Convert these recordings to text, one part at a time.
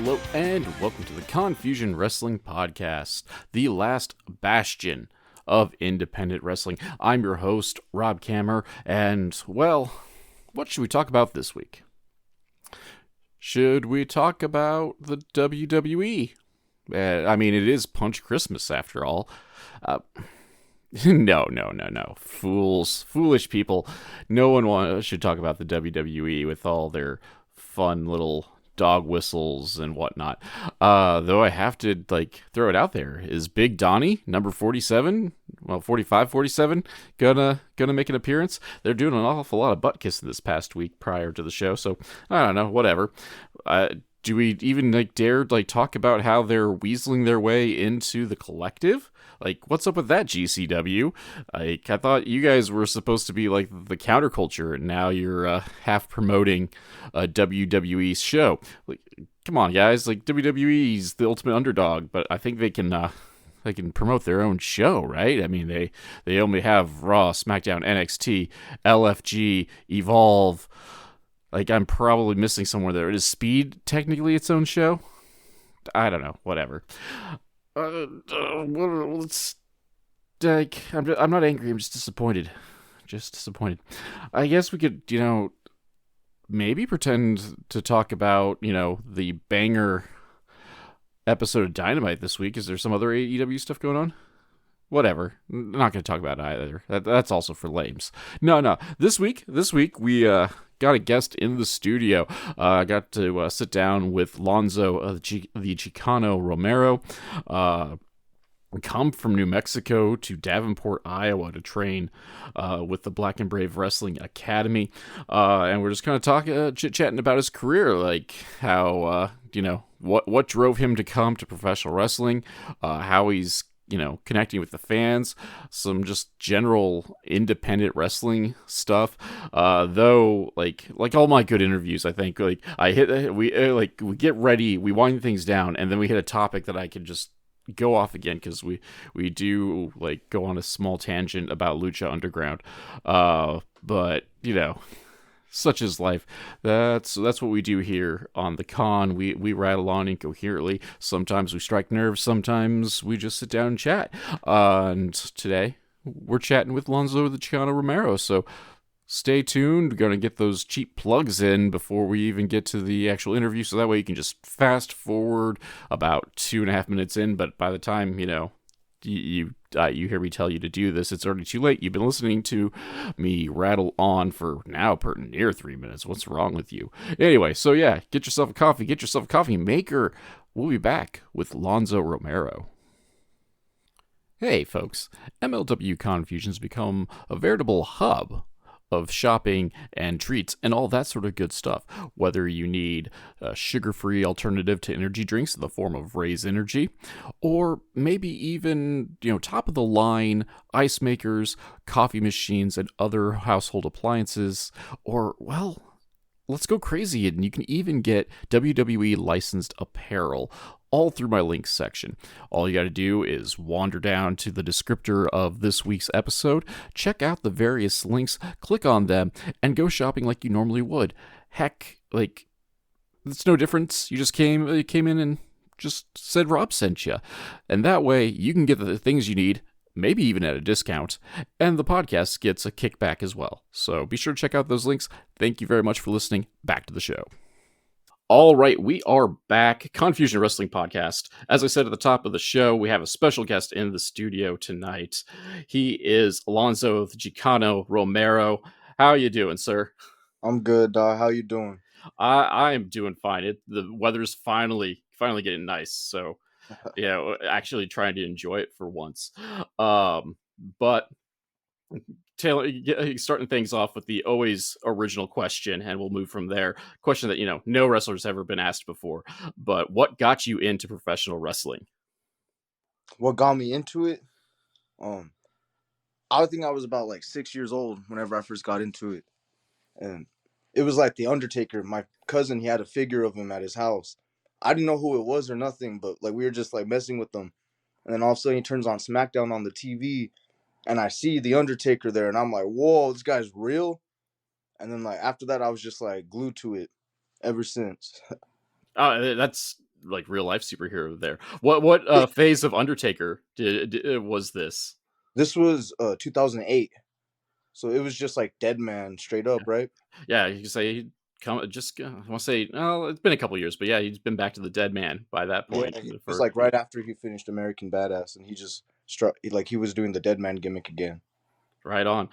Hello and welcome to the Confusion Wrestling Podcast, the last bastion of independent wrestling. I'm your host, Rob Kammer, and, well, what should we talk about this week? Should we talk about the WWE? I mean, it is Punch Christmas after all. No. Foolish people. No one should talk about the WWE with all their fun little dog whistles and whatnot. Though I have to, throw it out there. Is Big Donnie, number 47, 45, 47, gonna make an appearance? They're doing an awful lot of butt kissing this past week prior to the show, so I don't know, whatever. Do we even dare talk about how they're weaseling their way into the collective? What's up with that, GCW? I thought you guys were supposed to be the counterculture, and now you're half promoting a WWE show. Come on, guys! WWE's the ultimate underdog, but I think they can promote their own show, right? I mean, they only have Raw, SmackDown, NXT, LFG, Evolve. I'm probably missing somewhere there. Is Speed technically its own show? I don't know. Whatever. I'm not angry. I'm just disappointed. I guess we could, maybe pretend to talk about, the banger episode of Dynamite this week. Is there some other AEW stuff going on? Whatever. I'm not going to talk about it either. That's also for lames. No. This week we got a guest in the studio. I got to sit down with Lonzo, the Chicano Romero. Come from New Mexico to Davenport, Iowa to train with the Black and Brave Wrestling Academy. And we're just kind of chit-chatting about his career, how, what drove him to come to professional wrestling, how he's connecting with the fans, some just general independent wrestling stuff. Though, like all my good interviews, I think, we get ready, we wind things down, and then we hit a topic that I can just go off again, because we do go on a small tangent about Lucha Underground. But such is life. That's what we do here on the con. We rattle on incoherently. Sometimes we strike nerves. Sometimes we just sit down and chat. And today we're chatting with Lonzo the Chicano Romero. So stay tuned. We're going to get those cheap plugs in before we even get to the actual interview. So that way you can just fast forward about 2.5 minutes in. But by the time, you hear me tell you to do this, it's already too late. You've been listening to me rattle on for now near 3 minutes. What's wrong with you? Anyway, so yeah, get yourself a coffee maker. We'll be back with Lonzo Romero. Hey folks, MLW Confusion's become a veritable hub of shopping and treats and all that sort of good stuff. Whether you need a sugar-free alternative to energy drinks in the form of Raise Energy, or maybe even, top-of-the-line ice makers, coffee machines, and other household appliances, or, well, let's go crazy, and you can even get WWE licensed apparel, all through my links section. All you got to do is wander down to the descriptor of this week's episode, check out the various links, click on them, and go shopping like you normally would. Heck, it's no difference. You just came in and just said Rob sent you. And that way, you can get the things you need, maybe even at a discount, and the podcast gets a kickback as well. So be sure to check out those links. Thank you very much for listening. Back to the show. All right, we are back. Confusion Wrestling Podcast. As I said at the top of the show, we have a special guest in the studio tonight. He is Alonzo the Chicano Romero. How are you doing, sir? I'm good, dog. How you doing? I am doing fine. The weather's finally getting nice, so actually trying to enjoy it for once. But Taylor, starting things off with the always original question, and we'll move from there. Question that, no wrestler's ever been asked before, but what got you into professional wrestling? What got me into it? I think I was about 6 years old whenever I first got into it. And it was The Undertaker. My cousin, he had a figure of him at his house. I didn't know who it was or nothing, but we were just messing with them. And then all of a sudden he turns on SmackDown on the TV, and I see The Undertaker there, and I'm like, whoa, this guy's real? And then after that, I was just glued to it ever since. That's like real life superhero there. What phase of Undertaker was this? This was 2008, so it was just like Dead Man straight up, Yeah, right? yeah. You can say he come just. I want to say, oh, it's been a couple years, but yeah, he's been back to the dead man by that Yeah, point. it was For like right after he finished American Badass, and he just struck like he was doing the Dead Man gimmick again. right on.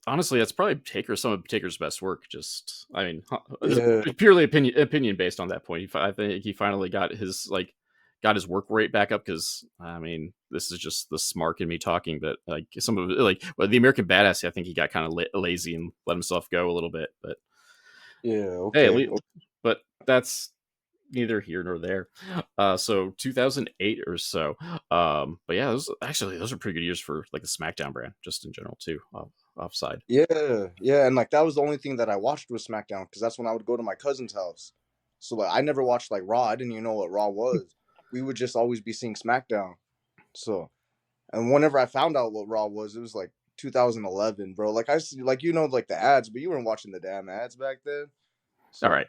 Honestly, that's probably some of Taker's best work. Just, I mean, it's Yeah, purely opinion based on that point. I think he finally got his work rate back up because I mean, this is just the smark in me talking, but like some of it, like well, the American Badass, I think he got kind of lazy and let himself go a little bit. But yeah, hey, okay. but that's neither here nor there. So 2008 or so. But yeah, those are pretty good years for like the SmackDown brand, just in general too. Offside. Yeah, yeah, and like that was the only thing that I watched with SmackDown because that's when I would go to my cousin's house. So like I never watched like Raw. I didn't even know what Raw was. We would just always be seeing SmackDown. So and whenever I found out what Raw was, it was like 2011, bro. Like I see, like like the ads, but you weren't watching the damn ads back then. All So right.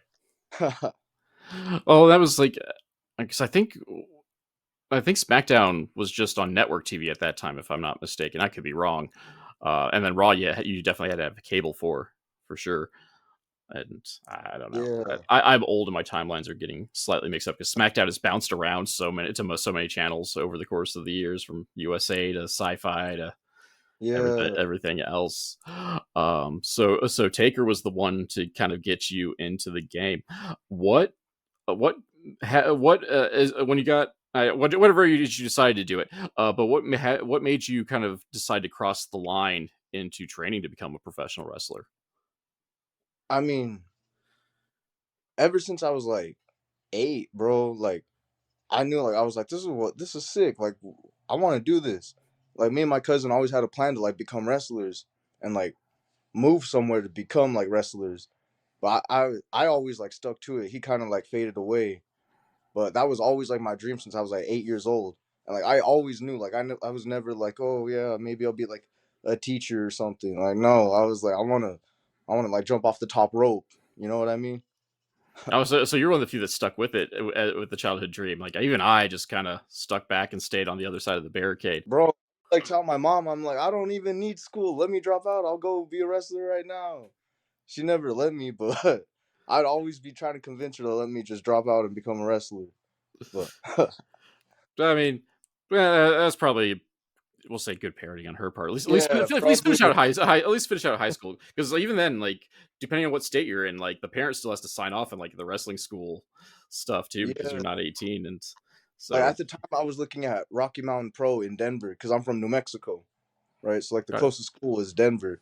Oh, that was like, because I think SmackDown was just on network TV at that time, if I'm not mistaken. I could be wrong. And then Raw, yeah, you definitely had to have a cable for sure. And I don't know. yeah, I'm old and my timelines are getting slightly mixed up because SmackDown has bounced around so many channels over the course of the years, from USA to Sci-Fi to yeah. everything else. So Taker was the one to kind of get you into the game. What what is when you got whatever you decided to do it. But what made you kind of decide to cross the line into training to become a professional wrestler? I mean, ever since I was like 8, bro, like I knew like I was like this is sick. Like I want to do this. Like me and my cousin always had a plan to like become wrestlers and like move somewhere to become like wrestlers. But I always like stuck to it. He kind of like faded away. But that was always like my dream since I was like 8 years old. And like I always knew like I was never like, oh yeah, maybe I'll be like a teacher or something. Like no, I was like I wanna like jump off the top rope. You know what I mean? Oh, so you're one of the few that stuck with it with the childhood dream. Like even I just kind of stuck back and stayed on the other side of the barricade. Bro, like tell my mom, I'm like, I don't even need school. Let me drop out. I'll go be a wrestler right now. She never let me, but I'd always be trying to convince her to let me just drop out and become a wrestler. But I mean, that's probably, we'll say, good parenting on her part. yeah, At least probably. finish out at least finish out high school, because even then, like depending on what state you're in, like the parent still has to sign off on like the wrestling school stuff too, because you're Yeah. not 18, and Like so at the time I was looking at Rocky Mountain Pro in Denver because I'm from New Mexico, right? So like the right. closest school is Denver.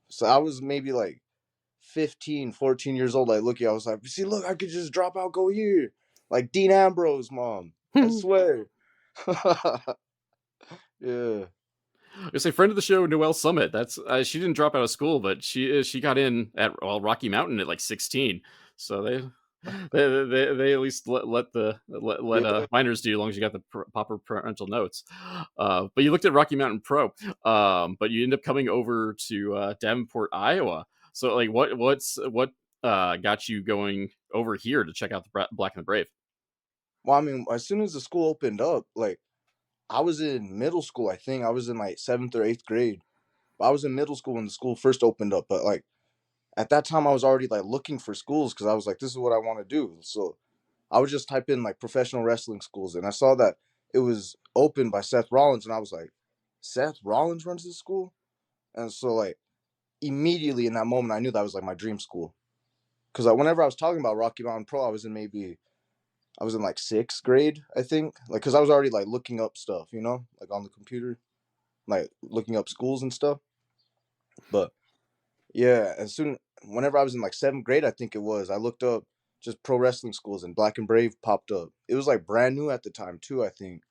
So I was maybe like 15, 14 years old. Like looking, I was like, see, look, I could just drop out, go here. Like Dean Ambrose, mom. I swear. Yeah. It's a friend of the show, Noelle Summit. That's she didn't drop out of school, but she got in at Rocky Mountain at like 16. So they at least let Yeah. minors do, as long as you got the proper parental notes. But you looked at Rocky Mountain Pro, but you end up coming over to Davenport, Iowa. So like what got you going over here to check out the Black and the Brave? Well, I mean, as soon as the school opened up, like I was in middle school, I think. I was in like seventh or eighth grade. I was in middle school when the school first opened up, but like at that time I was already like looking for schools because I was like, this is what I want to do. So I would just type in like professional wrestling schools and I saw that it was opened by Seth Rollins and I was like, Seth Rollins runs this school? And so like immediately in that moment I knew that was like my dream school. Cause like whenever I was talking about Rocky Mountain Pro, I was in like sixth grade, I think. Like cause I was already like looking up stuff, like on the computer, like looking up schools and stuff. But yeah, whenever I was in like seventh grade, I think it was, I looked up just pro wrestling schools and Black and Brave popped up. It was like brand new at the time too, I think.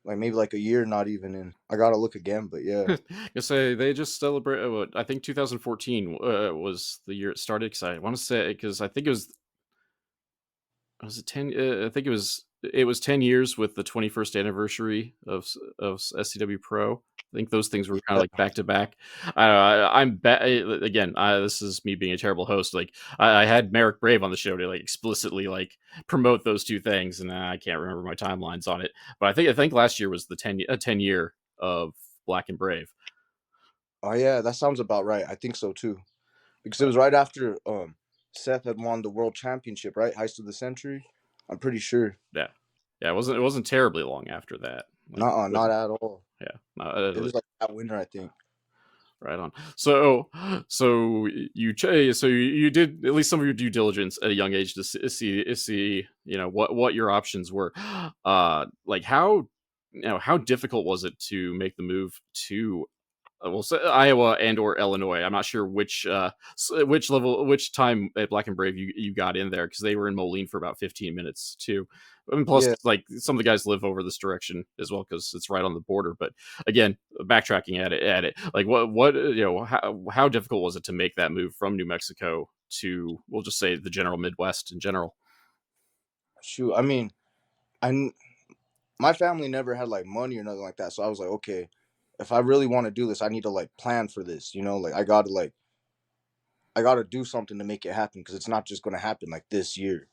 Like maybe like a year not even in. I gotta look again, but yeah. You say they just celebrate. I think 2014 was the year it started. Because I want to say, because I think it was it 10. I think it was 10 years with the 21st anniversary of SCW Pro. I think those things were kind of Yeah. like back to back. Again. This is me being a terrible host. Like I had Merrick Brave on the show to like explicitly like promote those two things, and I can't remember my timelines on it. But I think last year was the 10 year of Black and Brave. Oh yeah, that sounds about right. I think so too, because it was right after Seth had won the world championship, right? Heist of the century. I'm pretty sure. Yeah, yeah. It wasn't terribly long after that. Like, was Not it? at all. Yeah, It was like that winter, I think. right on. So you did at least some of your due diligence at a young age to see what your options were. Like how difficult was it to make the move to well, so Iowa and or Illinois. I'm not sure which time at Black and Brave you got in there because they were in Moline for about 15 minutes too. And plus, Yeah, like some of the guys live over this direction as well because it's right on the border. But again, backtracking at it, like what how difficult was it to make that move from New Mexico to we'll just say the general Midwest in general? shoot. I mean, I my family never had like money or nothing like that, so I was like, okay, if I really want to do this, I need to like plan for this. Like I gotta do something to make it happen because it's not just gonna happen like this year.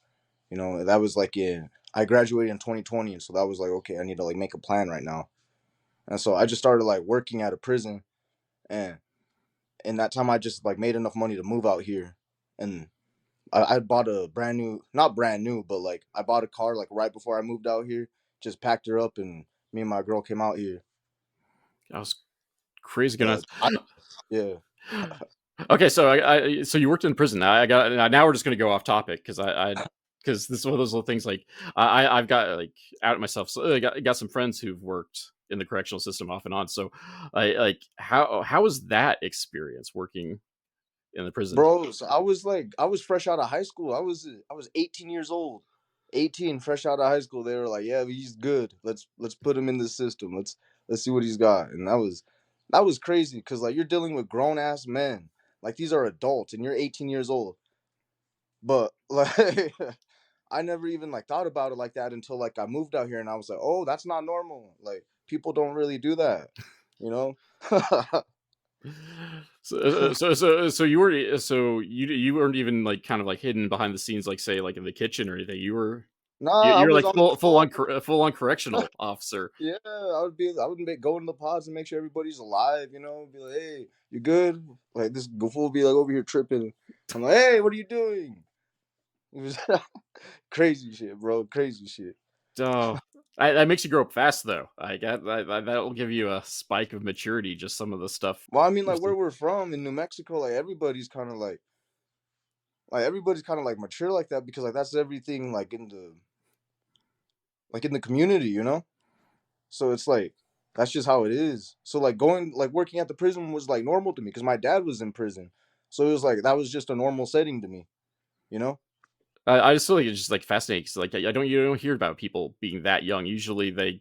That was like in I graduated in 2020, and so that was like, okay, I need to like make a plan right now. And so I just started like working at a prison, and in that time I just like made enough money to move out here, and I bought a brand new, not brand new, but like I bought a car like right before I moved out here, just packed her up, and me and my girl came out here. I was crazy gonna. The I, yeah, Okay, so so you worked in prison. Now we're just gonna go off topic because this is one of those little things like I've got like out myself. So I got some friends who've worked in the correctional system off and on. So I like how was that experience working in the prison? bro. So I was fresh out of high school. I was 18 years old, 18, fresh out of high school. They were like, yeah, he's good. Let's put him in the system. Let's see what he's got. And that was crazy because like you're dealing with grown ass men. Like these are adults, and you're 18 years old. But like I never even like thought about it like that until like I moved out here, and I was like, oh, that's not normal. Like people don't really do that, you know. So you weren't even like kind of like hidden behind the scenes like say like in the kitchen or anything. Nah, I You're was like on the floor. full on correctional officer. Yeah, I would go in the pods and make sure everybody's alive, be like, hey, you good? Like this fool would be like over here tripping. I'm like, hey, what are you doing? It was crazy shit, bro. Crazy shit. Oh, that makes you grow up fast, though. I get that'll give you a spike of maturity. Just some of the stuff. Well, I mean, like where we're from in New Mexico, like everybody's kind of like mature like that because like that's everything like in the community, So it's like that's just how it is. So like going like working at the prison was like normal to me because my dad was in prison. So it was like that was just a normal setting to me, you know? I just feel like it's just like fascinating. 'Cause, like you don't hear about people being that young. Usually they've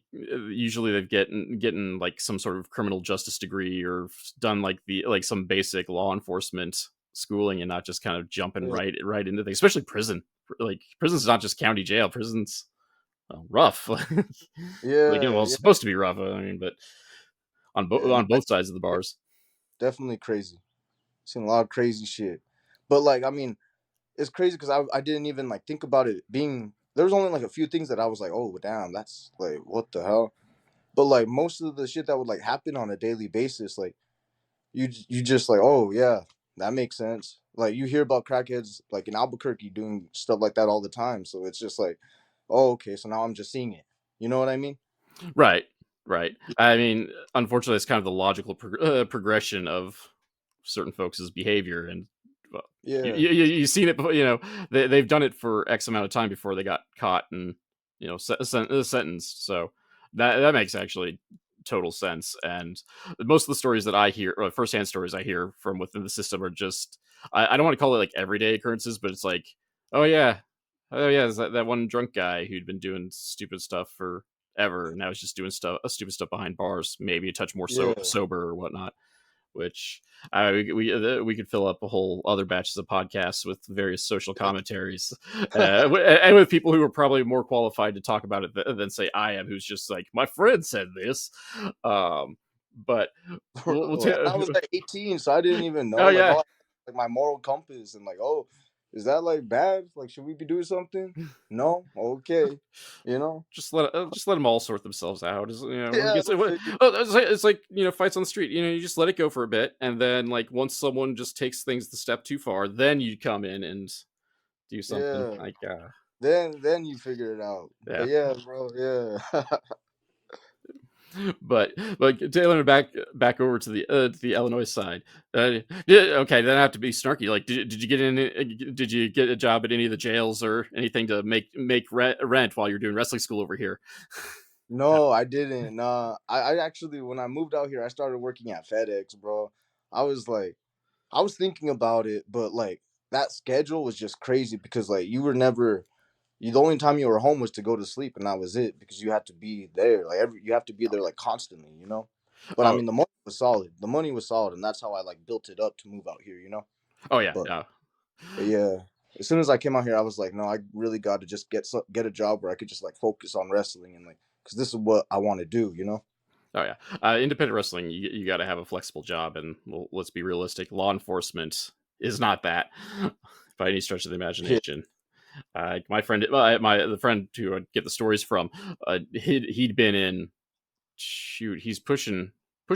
getting like some sort of criminal justice degree or done like the like some basic law enforcement schooling and not just kind of jumping Yeah, right into things. Especially prison. Like prison's not just county jail. Prison's rough. Like yeah, it's yeah, supposed to be rough. I mean, but yeah. on both sides of the bars. Definitely crazy. Seen a lot of crazy shit. But like, I mean, it's crazy because I didn't even like think about it being. There was only like a few things that I was like, oh damn, that's like what the hell. But like most of the shit that would like happen on a daily basis, like you just like, oh yeah, that makes sense. Like you hear about crackheads like in Albuquerque doing stuff like that all the time. So it's just like, oh okay, so now I'm just seeing it. You know what I mean? Right, right. I mean, unfortunately, it's kind of the logical progression of certain folks' behavior, and well, Yeah, you've seen it before. They've done it for X amount of time before they got caught and sentenced. So that makes actually total sense. And most of the stories that I hear, or firsthand stories I hear from within the system, are just I don't want to call it like everyday occurrences, but it's like, oh yeah, is that one drunk guy who'd been doing stupid stuff for ever. Now he's just doing stupid stuff behind bars, maybe a touch more yeah, sober or whatnot. Which we could fill up a whole other batches of podcasts with various social commentaries, and with people who are probably more qualified to talk about it than say I am, who's just like my friend said this. Um, But we'll Bro, I was like 18, so I didn't even know. oh Like, yeah. all like my moral compass, and like, oh, is that like bad? Like, should we be doing something? No, okay, you know. Just let them all sort themselves out. Yeah, It's, they'll figure. it's like fights on the street. You just let it go for a bit, and then like once someone just takes things the step too far, then you come in and do something Yeah, like then you figure it out. yeah. But yeah, bro, yeah. But tailing it back over to the Illinois side. Yeah, okay, then I have to be snarky. Like, did you get in? Did you get a job at any of the jails or anything to make rent while you're doing wrestling school over here? No, I didn't. Nah, I actually, when I moved out here, I started working at FedEx, bro. I was like, I was thinking about it, but like that schedule was just crazy because like you were never the only time you were home was to go to sleep, and that was it because you had to be there. Like you have to be there like constantly, you know. But I Oh, mean, the money was solid. The money was solid, and that's how I like built it up to move out here, you know. oh yeah, But yeah. yeah, as soon as I came out here, I was like, no, I really got to just get a job where I could just like focus on wrestling and like because this is what I want to do, you know. Oh yeah, independent wrestling. You got to have a flexible job, and well, let's be realistic. Law enforcement is not that by any stretch of the Yeah, imagination. My friend, the friend who I get the stories from, he'd been in. Shoot, he's pushing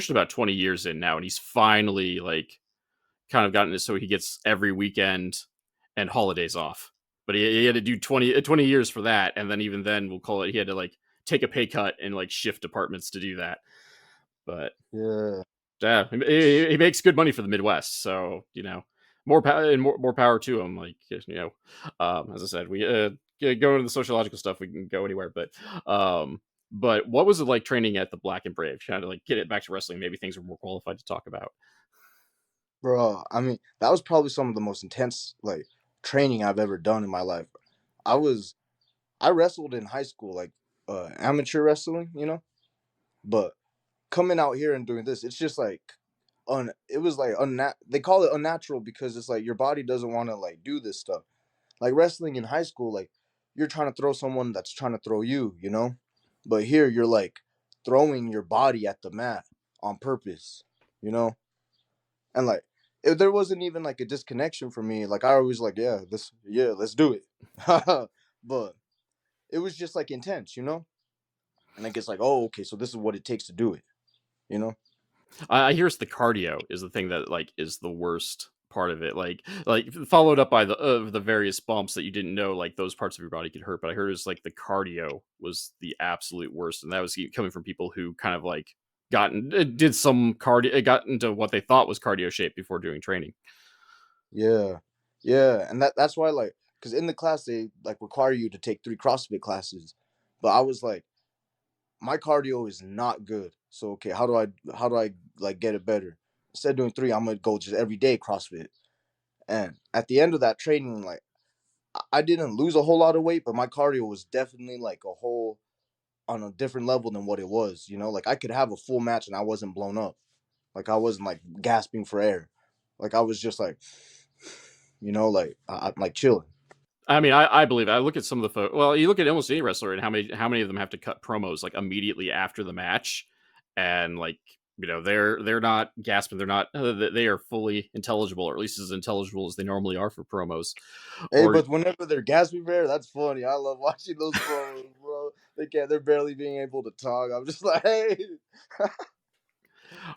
about 20 years in now, and he's finally like kind of gotten it so he gets every weekend and holidays off. But he had to do 20 years for that, and then even then, we'll call it he had to like take a pay cut and like shift departments to do that. But yeah, yeah, he makes good money for the Midwest, so more power and more power to him. Like as I said, we go into the sociological stuff. We can go anywhere, but what was it like training at the Black and Brave? Trying to like get it back to wrestling. Maybe things are more qualified to talk about. bro. I mean, that was probably some of the most intense like training I've ever done in my life. I was I wrestled in high school, like amateur wrestling, you know. But coming out here and doing this, it's just like it was like they call it unnatural because it's like your body doesn't want to like do this stuff. Like wrestling in high school, like you're trying to throw someone that's trying to throw you, you know? But here you're like throwing your body at the mat on purpose, you know? And like if there wasn't even like a disconnection for me, like I always like, yeah, let's do it. But it was just like intense, you know? And I guess like, oh, okay, so this is what it takes to do it, you know? I hear it's the cardio is the thing that like is the worst part of it. Like followed up by the various bumps that you didn't know like those parts of your body could hurt. But I heard it's like the cardio was the absolute worst, and that was coming from people who kind of like did some cardio, got into what they thought was cardio shape before doing training. Yeah. Yeah. And that's why like because in the class they like require you to take 3 CrossFit classes. But I was like, my cardio is not good. So okay, how do I like get it better? Instead of doing 3, I'm gonna go just every day CrossFit. And at the end of that training, like I didn't lose a whole lot of weight, but my cardio was definitely like a whole on a different level than what it was. You know, like I could have a full match and I wasn't blown up. Like I wasn't like gasping for air. Like I was just like, like I'm like chilling. I mean, I believe it. I look at some of the well, you look at almost any wrestler and how many of them have to cut promos like immediately after the match, and like they're not gasping, they're not they are fully intelligible, or at least as intelligible as they normally are for promos, Hey, or but whenever they're gasping for air, that's funny. I love watching those promos, bro. They're barely being able to talk. I'm just like, hey.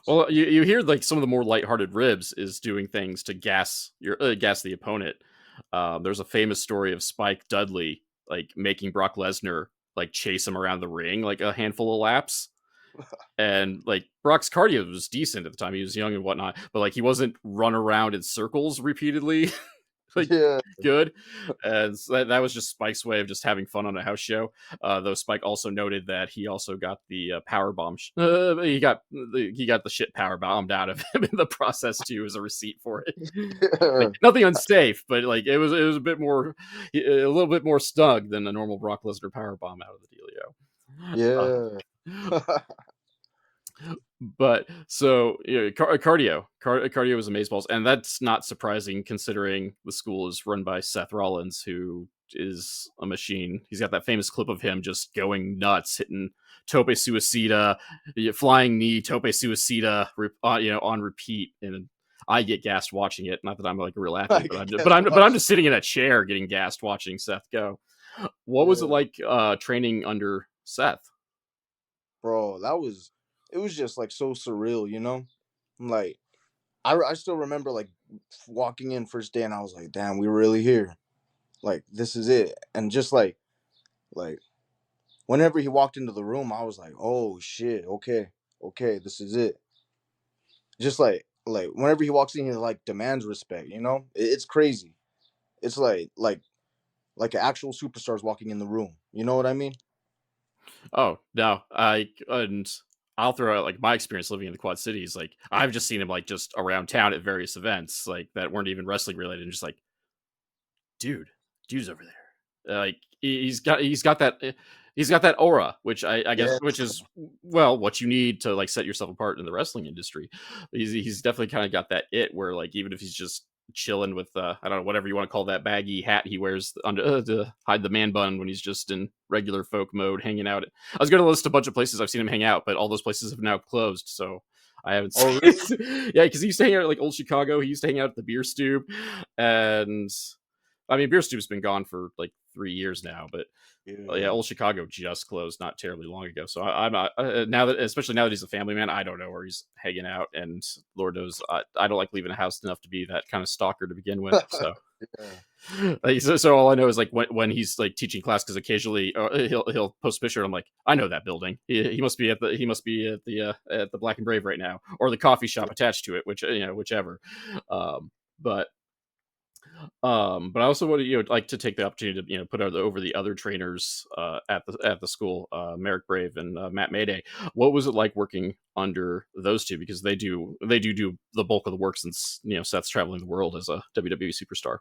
well, you hear like some of the more lighthearted ribs is doing things to gas the opponent. There's a famous story of Spike Dudley like making Brock Lesnar like chase him around the ring like a handful of laps, and like Brock's cardio was decent at the time. He was young and whatnot, but like he wasn't run around in circles repeatedly like Yeah. good. And so that was just Spike's way of just having fun on a house show. Though Spike also noted that he also got the power bomb. He got the shit power bombed out of him in the process too, as a receipt for it. Like Yeah. nothing unsafe, but like it was a little bit more snug than a normal Brock Lesnar power bomb out of the dealio. Yeah. But so cardio was amazeballs, and that's not surprising considering the school is run by Seth Rollins, who is a machine. He's got that famous clip of him just going nuts, hitting tope suicida, flying knee, tope suicida, on repeat, and I get gassed watching it. Not that I'm like a real athlete, I but guess I'm watch. just sitting in a chair getting gassed watching Seth go. What was it Yeah, like training under Seth? bro, it was just like so surreal, you know. Like I still remember like walking in first day, and I was like, damn, we were really here. Like this is it, and just like whenever he walked into the room, I was like, oh shit, okay, okay, this is it. Just like whenever he walks in, he like demands respect. You know, it's crazy. It's like actual superstars walking in the room. You know what I mean? Oh no, and I'll throw out like my experience living in the Quad Cities. Like I've just seen him like just around town at various events, like that weren't even wrestling related, and just like, dude's over there. Like he's got that aura, which I guess which Yes. is well what you need to like set yourself apart in the wrestling industry. He's definitely kind of got that it where like even if he's just chilling with I don't know whatever you want to call that baggy hat he wears under to hide the man bun when he's just in regular folk mode hanging out. I was going to list a bunch of places I've seen him hang out, but all those places have now closed, so I haven't Oh, seen. really? Yeah, because he used to hang out at like old Chicago. He used to hang out at the Beer Stube, and I mean, Beer Stoop's been gone for like 3 years now, but yeah, Yeah. old Chicago just closed not terribly long ago. So I'm now that, especially now that he's a family man, I don't know where he's hanging out, and Lord knows I don't like leaving the house enough to be that kind of stalker to begin with. So. Yeah. So all I know is like when he's like teaching class because occasionally he'll post a picture and I'm like I know that building he must be at the Black and Brave right now or the coffee shop attached to it whichever um, but but I also want to like to take the opportunity to put over the other trainers at the school, Merrick Brave and Matt Mayday. What was it like working under those two because they do the bulk of the work since Seth's traveling the world as a WWE superstar.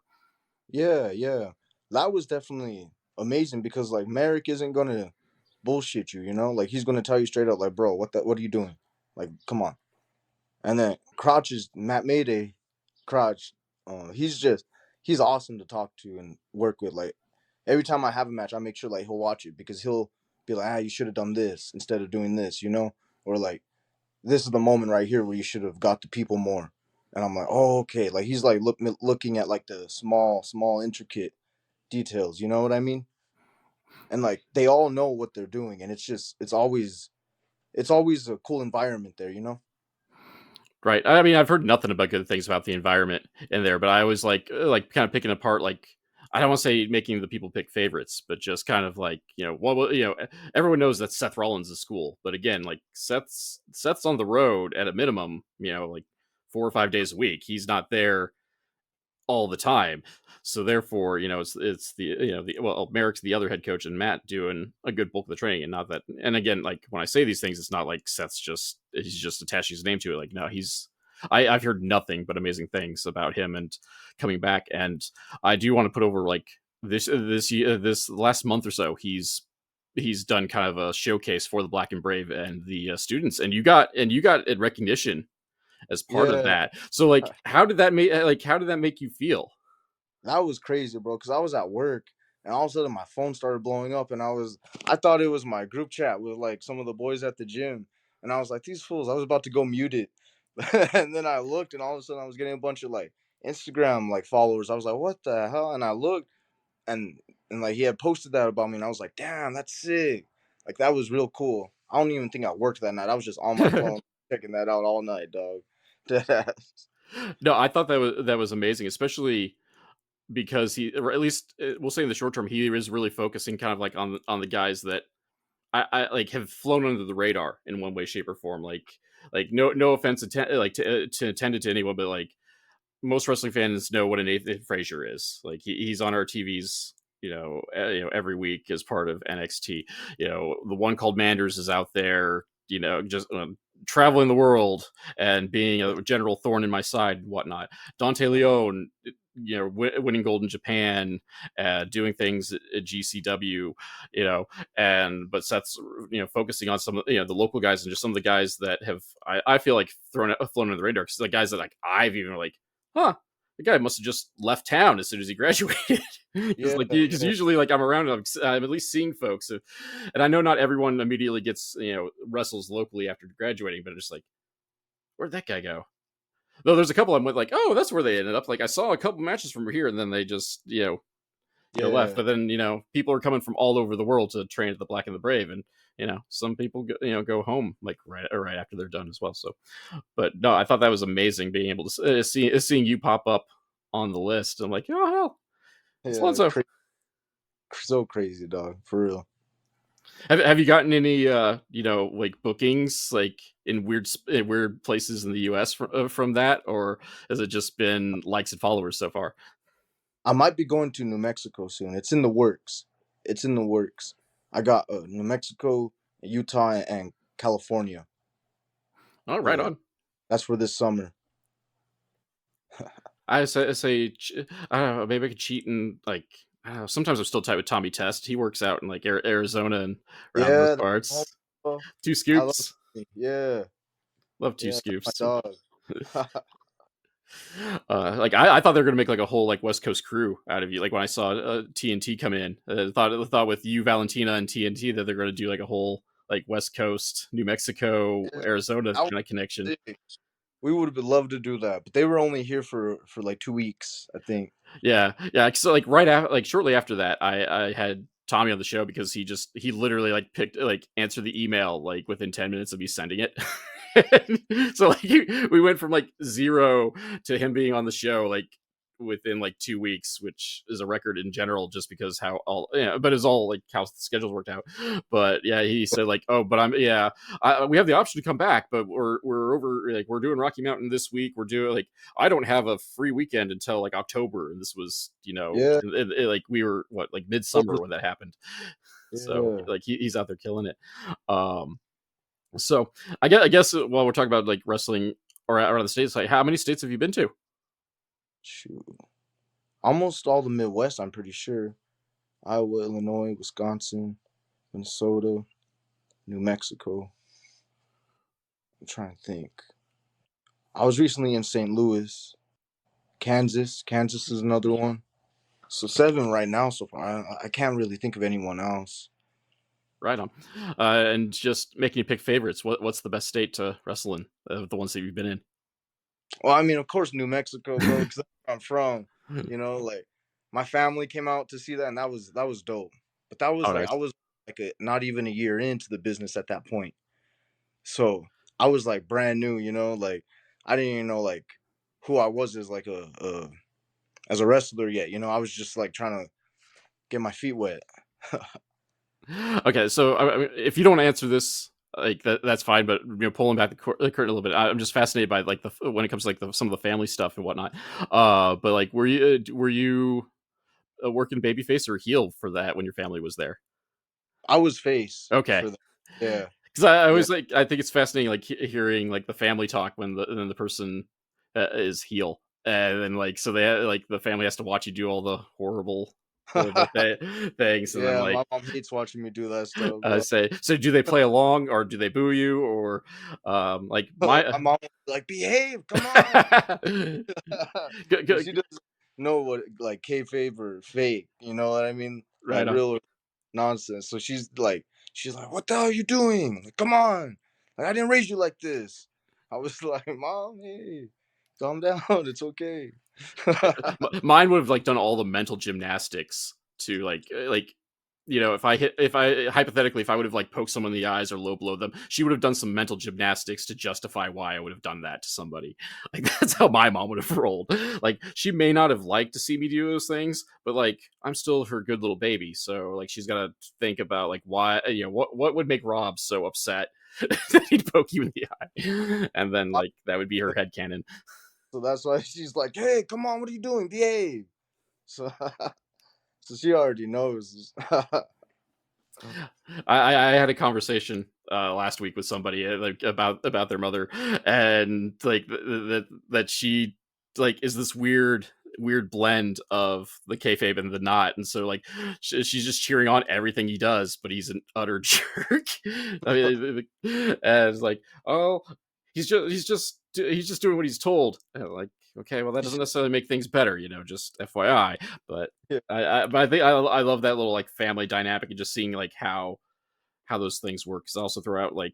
Yeah, yeah. That was definitely amazing because like Merrick isn't gonna bullshit you, you know? Like he's gonna tell you straight up, like, bro, what are you doing? Like, come on. And then Crotch is Matt Mayday, Crotch, he's awesome to talk to and work with. Like every time I have a match, I make sure like he'll watch it because he'll be like, you should have done this instead of doing this, you know? Or like this is the moment right here where you should have got the people more. And I'm like, oh, okay. Like he's like looking at like the small intricate details. You know what I mean? And like they all know what they're doing, and it's always a cool environment there. You know? Right. I mean, I've heard nothing but good things about the environment in there, but I always like kind of picking apart like I don't want to say making the people pick favorites, but just kind of like everyone knows that Seth Rollins is cool, but again, like Seth's on the road at a minimum, like 4 or 5 days a week. He's not there all the time. So therefore, it's the Merrick's the other head coach and Matt doing a good bulk of the training, and not that. And again, like when I say these things, it's not like he's just attaching his name to it. Like no, I've heard nothing but amazing things about him and coming back. And I do want to put over like this last month or so, he's done kind of a showcase for the Black and Brave and the students, and you got recognition as part of Yeah. that. So like how did that make you feel? That was crazy, bro. Because I was at work, and all of a sudden my phone started blowing up, and I thought it was my group chat with like some of the boys at the gym, and I was like, these fools. I was about to go mute it, and then I looked, and all of a sudden I was getting a bunch of like Instagram like followers. I was like, what the hell? And I looked, and like he had posted that about me, and I was like, damn, that's sick. Like that was real cool. I don't even think I worked that night. I was just on my phone checking that out all night, dog. Deadass. No, I thought that was amazing, especially because or at least we'll say in the short term, he is really focusing kind of like on the guys that I like have flown under the radar in one way, shape, or form. Like no offense to intend it to anyone, but like most wrestling fans know what a Nathan Frazier is. Like he's on our TVs, every week as part of NXT. The one called Manders is out there, just traveling the world and being a general thorn in my side and whatnot. Dante Leone, winning gold in Japan, doing things at GCW, but Seth's, focusing on some of the local guys and just some of the guys that have I feel like flown under the radar because the guys that like I've even like, huh, the guy must have just left town as soon as he graduated. Because Yeah, because yeah, usually like I'm around, I'm at least seeing folks, and I know not everyone immediately gets wrestles locally after graduating, but I'm just like, where'd that guy go? Though there's a couple I'm with like, oh, that's where they ended up. Like I saw a couple matches from here, and then they just left. yeah, But then people are coming from all over the world to train at the Black and the Brave, and some people go home like right after they're done as well. So, but no, I thought that was amazing being able to seeing you pop up on the list. I'm like, oh hell, it's yeah. Lonzo. So crazy, dog. For real. Have you gotten any like bookings like in weird places in the U.S. From that, or has it just been likes and followers so far? I might be going to New Mexico soon. It's in the works. It's in the works. I got New Mexico, Utah, and California. Oh, right Yeah, on. that's for this summer. I say I don't know. Maybe I could cheat and like. I don't know, sometimes I'm still tight with Tommy Test. He works out in like Arizona and around those Yeah, that's parts. Two I love. scoops. Yeah, Love two yeah, that's my scoops. dog. Like I thought they were gonna make like a whole like West Coast crew out of you. Like when I saw TNT come in, thought with you Valentina and TNT that they're gonna do like a whole like West Coast, New Mexico, Yeah, Arizona I kind of connection. would, we would have loved to do that, but they were only here for like 2 weeks, I think. Yeah. So like right after, like shortly after that, I had Tommy on the show because he literally like picked like answered the email like within 10 minutes of me sending it. So like we went from like zero to him being on the show like within like 2 weeks, which is a record in general, just because how all but it's all like how the schedules worked out. But yeah, he said like, oh, but we have the option to come back, but we're over like we're doing Rocky Mountain this week. We're doing like I don't have a free weekend until like October, and this was Yeah, like we were what like midsummer when that happened. So yeah. like he's out there killing it. Um, so I guess while we're talking about like wrestling or around the states, like how many states have you been to? Shoot, almost all the Midwest. I'm pretty sure. Iowa, Illinois, Wisconsin, Minnesota, New Mexico. I'm trying to think. I was recently in St. Louis, Kansas. Kansas is another one. So 7 right now so far. I can't really think of anyone else. Right on. And just making you pick favorites. What's the best state to wrestle in? The ones that you've been in. Well, I mean, of course, New Mexico, bro, because that's where I'm from. Like my family came out to see that, and that was dope. But that was Oh, like I nice. was like not even a year into the business at that point, so I was like brand new. Like I didn't even know like who I was as like as a wrestler yet. I was just like trying to get my feet wet. Okay, so if you don't answer this, like that's fine. But pulling back the curtain a little bit, I'm just fascinated by like when it comes to like some of the family stuff and whatnot. But like, were you working babyface or heel for that when your family was there? I was face Okay, for that. Yeah, because I yeah, always like I think it's fascinating like hearing like the family talk when the person is heel, and then like so like the family has to watch you do all the horrible things, and then yeah. like My mom hates watching me do that stuff, bro. say so do they play along or do they boo you or like my My mom was like, "Behave, come on." Good, Because she good, doesn't know what like kayfabe or fake. You know what I mean? Like right on. real or nonsense. So she's like, "What the hell are you doing? Like, come on! Like, I didn't raise you like this." I was like, "Mom, hey, calm down. It's okay." Mine would have like done all the mental gymnastics to like if I hypothetically if I would have like poked someone in the eyes or low blowed them, she would have done some mental gymnastics to justify why I would have done that to somebody. Like that's how my mom would have rolled. Like she may not have liked to see me do those things, but like I'm still her good little baby, so like she's got to think about like why what would make Rob so upset that he'd poke you in the eye, and then like that would be her headcanon. So that's why she's like, "Hey, come on, what are you doing? Behave." So, so she already knows. I had a conversation last week with somebody like about their mother, and like that she like is this weird blend of the kayfabe and the not, and so like she's just cheering on everything he does, but he's an utter jerk. I mean, and it's like, oh, he's just doing what he's told. And like, okay, well, that doesn't necessarily make things better, just FYI. But Yeah, but I think I love that little like family dynamic and just seeing like how those things work. Because I also throw out like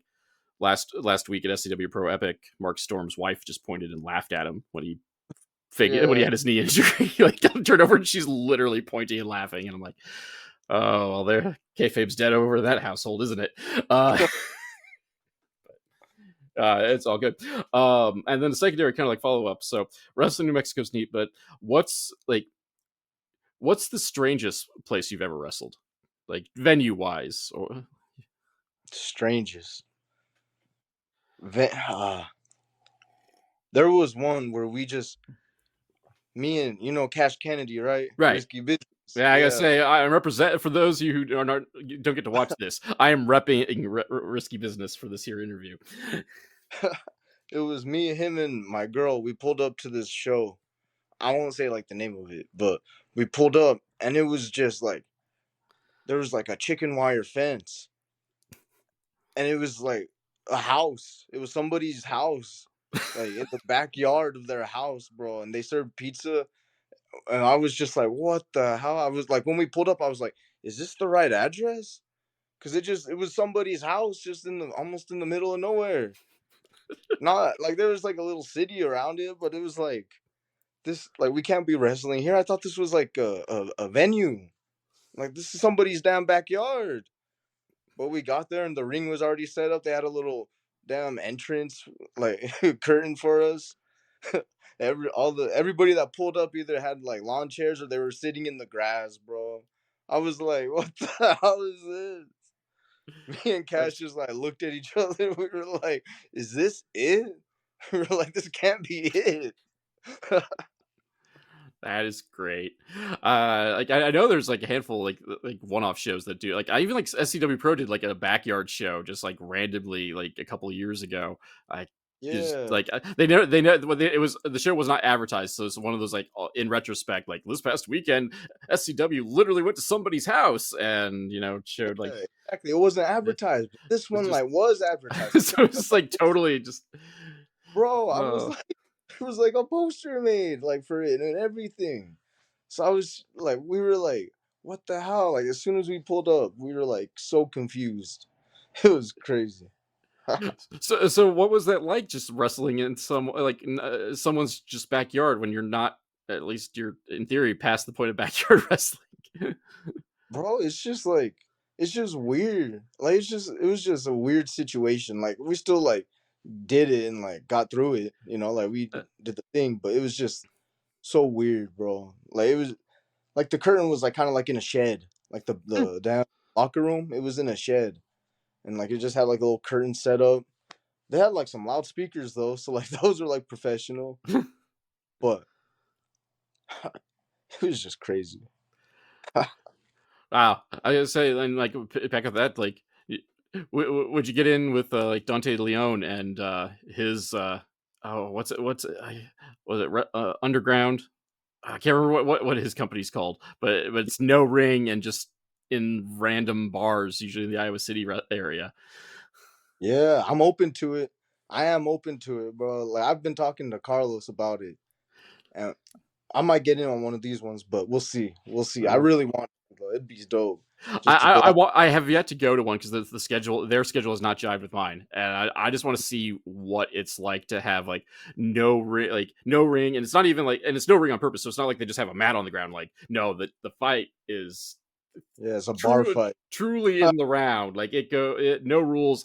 last week at SCW Pro Epic, Mark Storm's wife just pointed and laughed at him when he yeah. had his knee injury. Like turned over and she's literally pointing and laughing, and I'm like, oh well, there kayfabe's dead over that household, isn't it? Uh, it's all good. And then the secondary kind of like follow up. So wrestling New Mexico's neat, but what's like what's the strangest place you've ever wrestled, like venue wise? Or Strangest. Ve- uh, there was one where me and Cash Kennedy, right? right? Risky Business. Yeah, I gotta Yeah. say, I represent for those of you who are not don't get to watch this. I am repping risky business for this here interview. It was me, him, and my girl. We pulled up to this show. I won't say like the name of it, but we pulled up and it was just like there was like a chicken wire fence, and it was like a house. It was somebody's house, like in the backyard of their house, bro. And they served pizza, and I was just like, "What the hell?" I was like, when we pulled up, I was like, "Is this the right address?" Because it was somebody's house, just in the almost in the middle of nowhere. Not like there was like a little city around it, but it was like this. Like we can't be wrestling here. I thought this was like a venue. Like this is somebody's damn backyard. But we got there and the ring was already set up. They had a little damn entrance like curtain for us. Everybody that pulled up either had like lawn chairs or they were sitting in the grass, bro. I was like, what the hell is this? Me and Cash That's just like looked at each other. We were like, is this it? We were like, this can't be it. That is great. Like I know there's like a handful like one-off shows that do like I even like SCW Pro did like a backyard show just like randomly like a couple of years ago. I just Yeah. like it was the show was not advertised, so it's one of those like in retrospect like this past weekend SCW literally went to somebody's house and showed like Yeah, exactly. It wasn't it advertised. But this was one just like was advertised. Like they so had it's like totally just bro, I was uh like, it was like a poster made like for it and everything. So I was like, we were like, what the hell? Like as soon as we pulled up, we were like so confused. It was crazy. so what was that like just wrestling in someone's just backyard when you're not at least you're in theory past the point of backyard wrestling. Bro, it's just weird. Like it was just a weird situation. Like we still like did it and like got through it, like we did the thing, but it was just so weird, bro. Like it was like the curtain was like kind of like in a shed. Like the damn locker room, it was in a shed. And like it just had like a little curtain set up. They had like some loudspeakers though, so like those are like professional, but it was just crazy. Wow, I gotta say, and like back at that, like, would you get in with like Dante Leone and his oh was it Underground? I can't remember what his company's called, but it's no ring and just in random bars, usually in the Iowa City area. Yeah, I'm open to it. I am open to it, bro. Like I've been talking to Carlos about it, and I might get in on one of these ones, but we'll see. We'll see. I really want it, though. It'd be dope just to go out. I have yet to go to one because the schedule their schedule is not jived with mine, and I just want to see what it's like to have like no ring, and it's not even like and it's no ring on purpose, so it's not like they just have a mat on the ground. Like no, the fight is Yeah, it's a bar fight. truly in the round. Like no rules.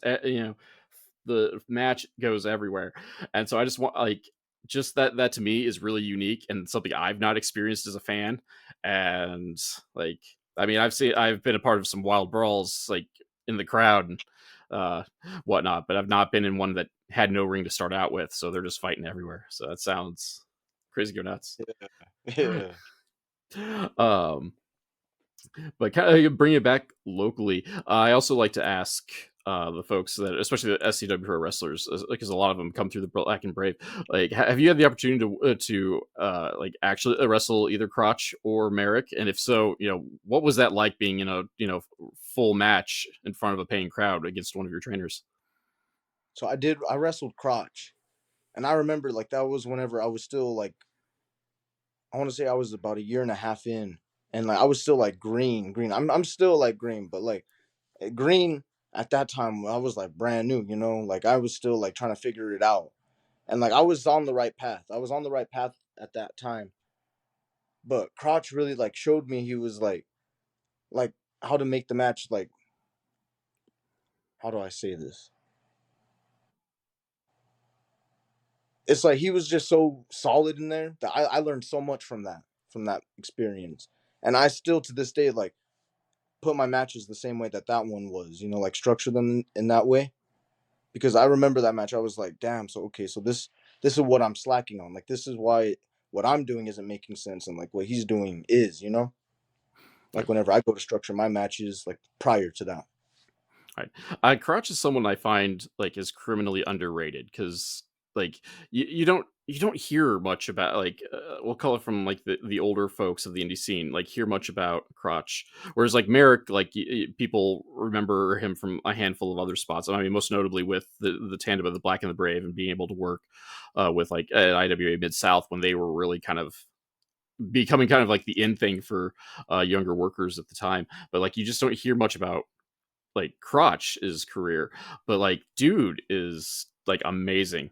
The match goes everywhere, and so I just want like just that to me is really unique and something I've not experienced as a fan. And like I mean I've been a part of some wild brawls like in the crowd and uh whatnot, but I've not been in one that had no ring to start out with, so they're just fighting everywhere. So that sounds crazy go nuts. Yeah. um but kind of bring it back locally. I also like to ask the folks that, especially the SCW pro wrestlers, because a lot of them come through the Black and Brave. Like, have you had the opportunity to like actually wrestle either Crotch or Merrick? And if so, what was that like being in a full match in front of a paying crowd against one of your trainers? So I wrestled Crotch, and I remember like that was whenever I was still like I want to say I was about a year and a half in, and like I was still like green. I'm still like green, but like green at that time I was like brand new, you know, like I was still like trying to figure it out, and like I was on the right path. I was on the right path at that time, but Crotch really like showed me he was like how to make the match like how do I say this? It's like he was just so solid in there that I learned so much from that experience, and I still to this day like put my matches the same way that that one was, you know, like structure them in that way. Because I remember that match, I was like, damn, so okay, so this is what I'm slacking on. Like this is why what I'm doing isn't making sense, and like what he's doing is, you know, like whenever I go to structure my matches, like prior to that. Right. Crouch is someone I find like is criminally underrated because like you don't hear much about like we'll call it from like the older folks of the indie scene like hear much about Crotch, whereas like Merrick like people remember him from a handful of other spots. I mean, most notably with the tandem of the Black and the Brave and being able to work with like IWA Mid South when they were really kind of becoming kind of like the in thing for younger workers at the time. But like you just don't hear much about like Crotch's career, but like dude is like amazing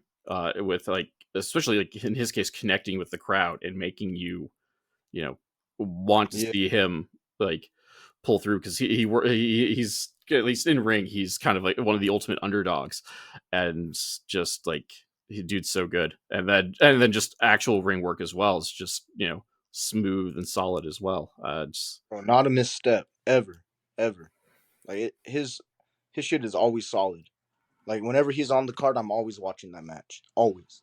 with like especially like in his case connecting with the crowd and making you you know want to Yeah. see him like pull through because he's at least in ring he's kind of like one of the ultimate underdogs and just like dude's so good and then just actual ring work as well is just smooth and solid as well just Bro, not a misstep ever, ever. Like his shit is always solid. Like whenever he's on the card, I'm always watching that match. Always.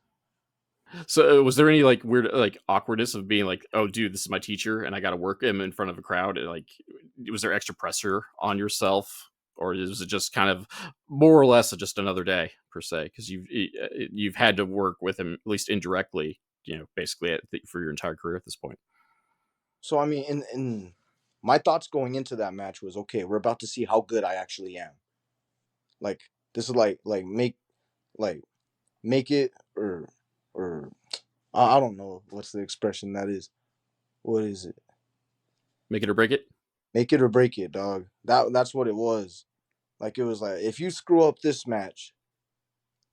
So, was there any like weird like awkwardness of being like, "Oh, dude, this is my teacher, and I got to work him in front of a crowd"? And, like, was there extra pressure on yourself, or was it just kind of more or less just another day per se? Because you've had to work with him at least indirectly, basically for your entire career at this point. So I mean, in my thoughts going into that match was okay. We're about to see how good I actually am. Like this is like like make it or I don't know what's the expression that is. What is it? Make it or break it. Make it or break it, dog. That's what it was. Like it was like if you screw up this match,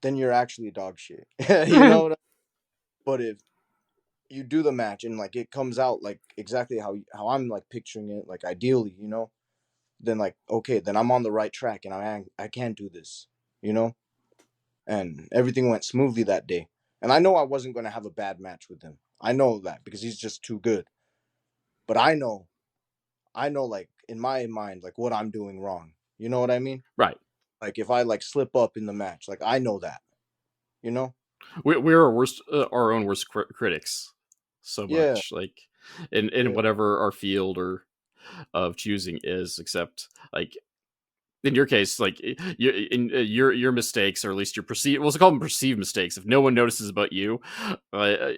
then you're actually dog shit. You know what but if you do the match and like it comes out like exactly how I'm like picturing it, like ideally, you know, then like okay, then I'm on the right track and I can do this, you know, and everything went smoothly that day. And I know I wasn't going to have a bad match with him. I know that because he's just too good. But I know like in my mind like what I'm doing wrong. You know what I mean? Right. Like if I like slip up in the match, like I know that, you know? We're our own worst critics, so Yeah, much like in yeah, whatever our field or of choosing is, except like in your case, like your mistakes, or at least your perceived, we'll call them perceived mistakes. If no one notices about you, uh,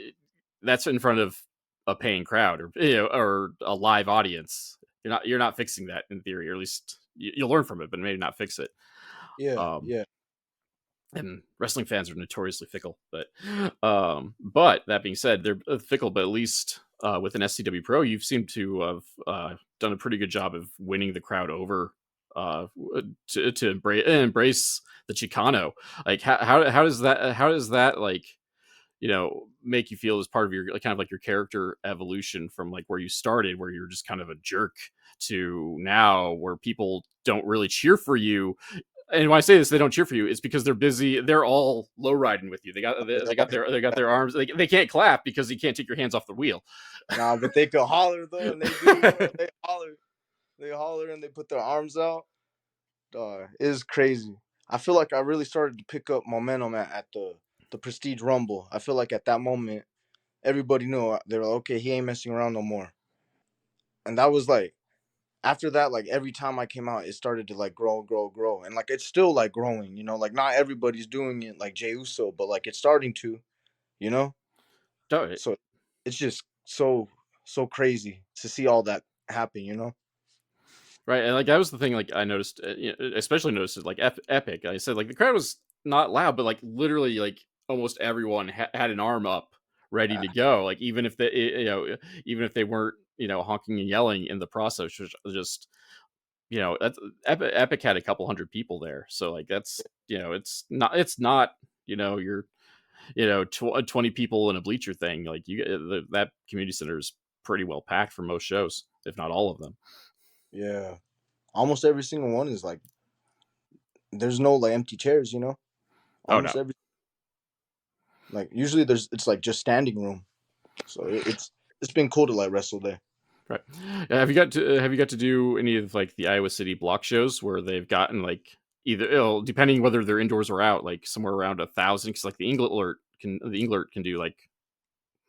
that's in front of a paying crowd or or a live audience. You're not fixing that in theory, or at least you'll learn from it, but maybe not fix it. yeah, Um, yeah. and wrestling fans are notoriously fickle. But that being said, they're fickle. But at least with an SCW Pro, you've seemed to have done a pretty good job of winning the crowd over to embrace the Chicano. Like how does that like make you feel as part of your like, kind of like your character evolution from like where you started, where you're just kind of a jerk, to now where people don't really cheer for you. And when I say this, they don't cheer for you. It's because they're busy. They're all low riding with you. They got their arms. They can't clap because you can't take your hands off the wheel. Nah, but they could holler though, and they do, bro. They holler, and they put their arms out. It's crazy. I feel like I really started to pick up momentum at the Prestige Rumble. I feel like at that moment, everybody knew they were like, okay, he ain't messing around no more. And that was like after that, like every time I came out, it started to like grow, and like it's still like growing. You know, like not everybody's doing it like Jey Uso, but like it's starting to. You know, so it's just so crazy to see all that happen. You know. Right, and like that was the thing. Like I noticed, especially noticed it like Epic. I said like the crowd was not loud, but like literally like almost everyone had an arm up ready to go. Like even if they, even if they weren't, honking and yelling in the process, just that's Epic had a couple hundred people there, so like that's it's not you're 20 people in a bleacher thing. Like that community center is pretty well packed for most shows, if not all of them. Yeah, almost every single one is like there's no like empty chairs. Oh no. Almost every like usually it's like just standing room. So it's been cool to like wrestle there. Right. Have you got to do any of like the Iowa City block shows where they've gotten like either depending whether they're indoors or out, like somewhere around 1,000? Because like the Englert can do like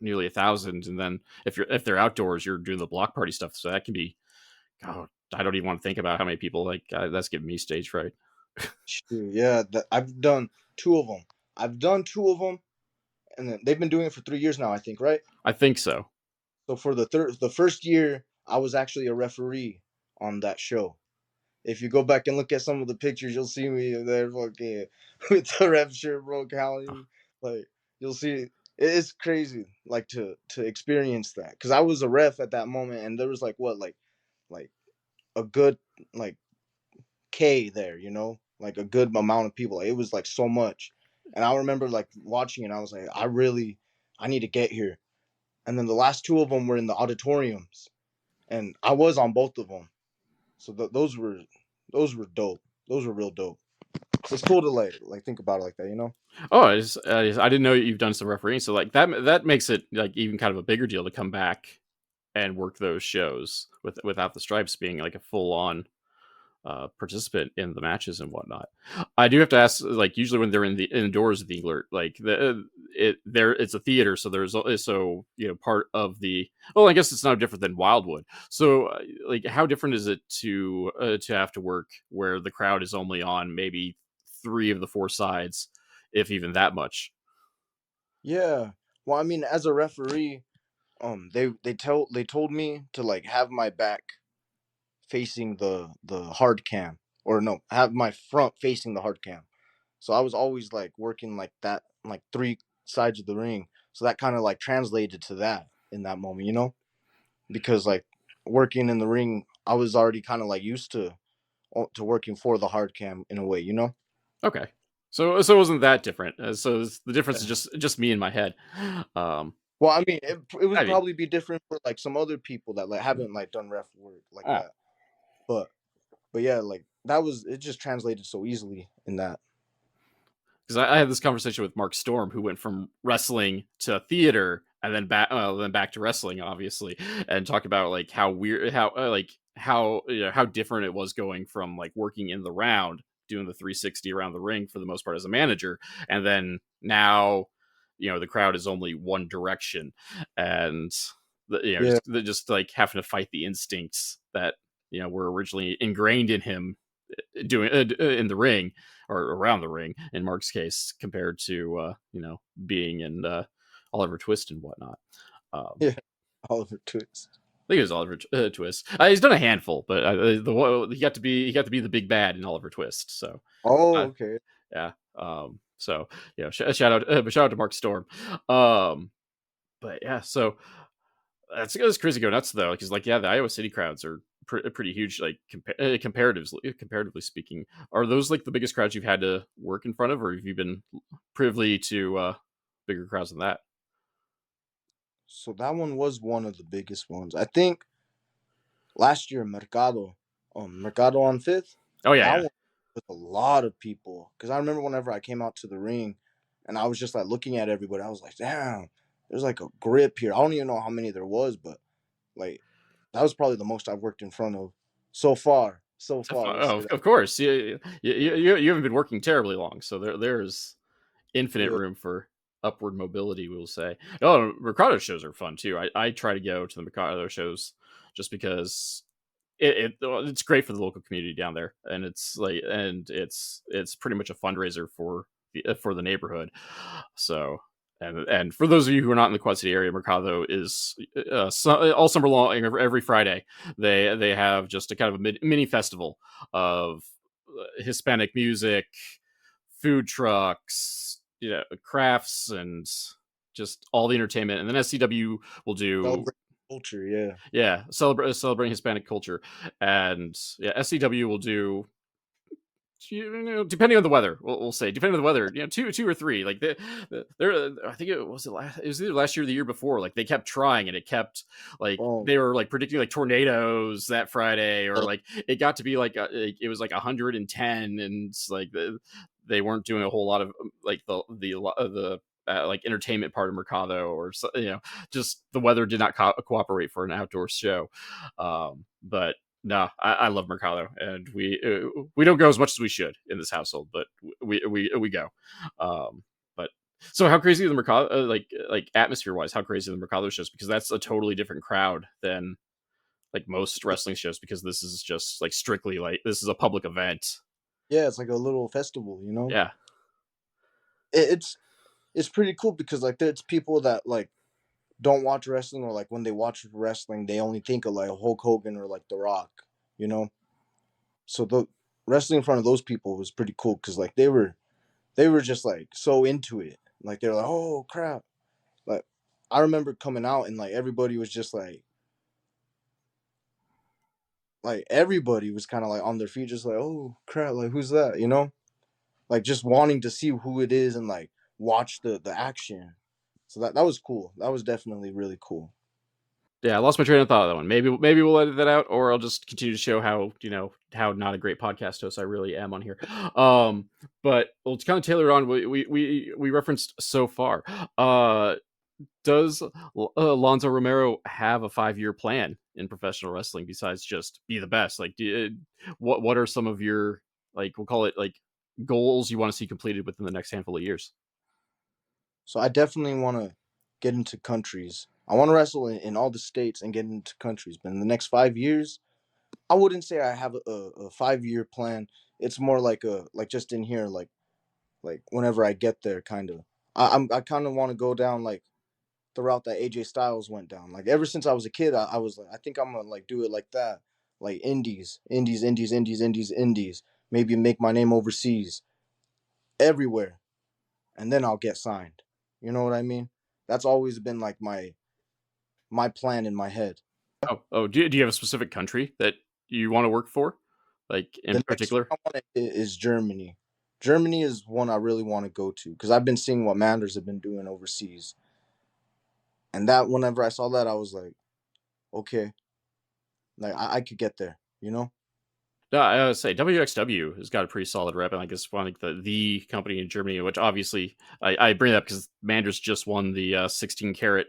nearly 1,000, and then if they're outdoors, you're doing the block party stuff, so that can be, oh, I don't even want to think about how many people, like that's giving me stage fright. Shoot, yeah, I've done two of them. I've done two of them, and then they've been doing it for 3 years now, I think, right? I think so. So for the first year, I was actually a referee on that show. If you go back and look at some of the pictures, you'll see me there fucking with the ref shirt, bro, counting. Like you'll see, it's crazy, like to experience that, because I was a ref at that moment, and there was like what, like a good like K there, like a good amount of people. Like, it was like so much, and I remember like watching it. I was like, I need to get here. And then the last two of them were in the auditoriums, and I was on both of them. So those were dope. Those were real dope. It's cool to like think about it like that. Oh, I didn't know you've done some refereeing, so like that makes it like even kind of a bigger deal to come back and work those shows without the stripes being like a full on participant in the matches and whatnot. I do have to ask, like usually when they're in the indoors of the Englert, like it's a theater, so there's part of the, well, I guess it's no different than Wildwood. So like how different is it to have to work where the crowd is only on maybe three of the four sides, if even that much? Yeah. Well, I mean, as a referee, they told me to like have my back facing the hard cam, or no, have my front facing the hard cam. So I was always like working like that, like three sides of the ring. So that kind of like translated to that in that moment, because like working in the ring, I was already kind of like used to working for the hard cam in a way. Okay, so it wasn't that different. The difference is Yeah. just me in my head. Um, Well, I mean, it would I mean, probably be different for like some other people that like haven't like done ref work like that. But yeah, like that was, it just translated so easily in that. because I had this conversation with Mark Storm, who went from wrestling to theater and then back to wrestling, obviously, and talk about like how weird, how different it was going from like working in the round, doing the 360 around the ring for the most part as a manager, and then now, the crowd is only one direction, and Yeah, just like having to fight the instincts that were originally ingrained in him doing in the ring or around the ring in Mark's case, compared to being in Oliver Twist and whatnot. yeah, Oliver Twist. I think it was Oliver Twist. He's done a handful, but he got to be the big bad in Oliver Twist. So Oh, uh, okay. yeah. So shout out to Mark Storm. Um, but yeah, so that's crazy go nuts though, because like yeah, the Iowa City crowds are pretty huge, like comparatively speaking. Are those like the biggest crowds you've had to work in front of, or have you been privy to bigger crowds than that? So that one was one of the biggest ones. I think last year Mercado on Fifth. Oh yeah, That yeah. one with a lot of people. Because I remember whenever I came out to the ring, and I was just like looking at everybody, I was like, damn, there's like a grip here. I don't even know how many there was, but like that was probably the most I've worked in front of so far. So far, let's Oh, say that. of course. You haven't been working terribly long, so there's infinite Yeah, room for upward mobility, we'll say. Oh, Mercado shows are fun too. I try to go to the Mercado shows just because it's great for the local community down there, and it's pretty much a fundraiser for the neighborhood. So, and for those of you who are not in the Quad City area, Mercado is all summer long. Every Friday, they have just a kind of a mini festival of Hispanic music, food trucks, crafts, and just all the entertainment, and then SCW will do, Celebrate culture, yeah. yeah, celebrating Hispanic culture, and yeah, SCW will do, you know, depending on the weather, we'll say, depending on the weather, you know, two or three. Like they're I think it was either last year or the year before. Like they kept trying, and it kept like Oh, they were like predicting like tornadoes that Friday, or like it got to be like it was like 110, and it's like they weren't doing a whole lot of like the like entertainment part of Mercado, or you know, just the weather did not cooperate for an outdoor show. But no, I love Mercado, and we don't go as much as we should in this household, but we go. But so how crazy are the Mercado, like atmosphere wise? How crazy are the Mercado shows? Because that's a totally different crowd than like most wrestling shows. Because this is just like strictly like this is a public event. yeah, it's like a little festival, you know. Yeah, It's it's pretty cool because like there's people that like don't watch wrestling, or like when they watch wrestling they only think of like Hulk Hogan or like The Rock, you know. So the wrestling in front of those people was pretty cool because like they were just like so into it. Like they're like, oh crap. Like I remember coming out and like everybody was just like everybody was kind of like on their feet, just like, oh crap, like who's that, you know? Like just wanting to see who it is and like watch the action. So that was cool. That was definitely really cool. yeah. I lost my train of thought on that one. Maybe we'll edit that out, or I'll just continue to show how, you know, how not a great podcast host I really am on here. But well, to kind of tailor on what we referenced so far. Does Lonzo Romero have a 5-year plan in professional wrestling besides just be the best? Like, what are some of your, like, we'll call it like, goals you want to see completed within the next handful of years? So I definitely want to get into countries. I want to wrestle in all the states and get into countries. But in the next 5 years, I wouldn't say I have a 5 year plan. It's more like a like just in here, like whenever I get there, kind of. I kind of want to go down like the route that AJ Styles went down. Like ever since I was a kid, I was like, I think I'm gonna like do it like that, like indies, indies, indies, indies, indies, indies. Maybe make my name overseas, everywhere, and then I'll get signed. You know what I mean? That's always been like my plan in my head. Oh, do you have a specific country that you want to work for, like in The next one particular? I want to hit is Germany. Germany is one I really want to go to because I've been seeing what Manders have been doing overseas, and that whenever I saw that, I was like, okay, like I could get there. You know? No, I would say WXW has got a pretty solid rep, and I guess one like the company in Germany, which obviously I bring it up because Manders just won the 16 carat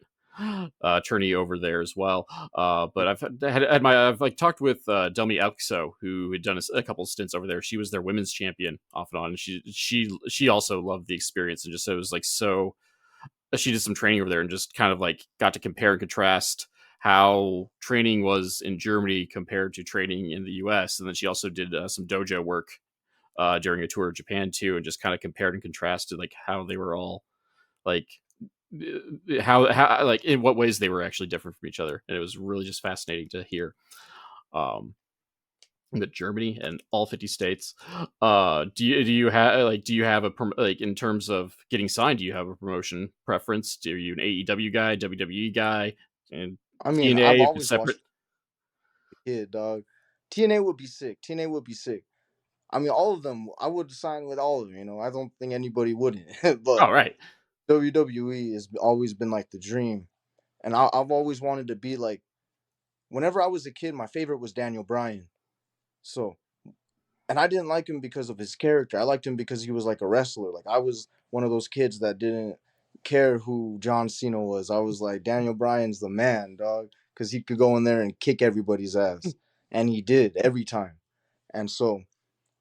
tourney over there as well. But I've like talked with Delmi Elkso, who had done a couple stints over there. She was their women's champion off and on, and she also loved the experience, and just said it was like so. She did some training over there and just kind of like got to compare and contrast how training was in Germany compared to training in the U.S. And then she also did some dojo work during a tour of Japan too, and just kind of compared and contrasted like how they were all like how like in what ways they were actually different from each other, and it was really just fascinating to hear. Um, that Germany and all 50 states. Do you have a like in terms of getting signed? Do you have a promotion preference? Are you an AEW guy, WWE guy, and I mean, I've TNA if it's always separate? watched the kid, dog. TNA would be sick. TNA would be sick. I mean, all of them. I would sign with all of them. You know, I don't think anybody wouldn't. But Oh right. WWE has always been like the dream, and I've always wanted to be like. Whenever I was a kid, my favorite was Daniel Bryan. So, and I didn't like him because of his character. I liked him because he was like a wrestler. Like I was one of those kids that didn't care who John Cena was. I was like Daniel Bryan's the man, dog, because he could go in there and kick everybody's ass, and he did every time. And so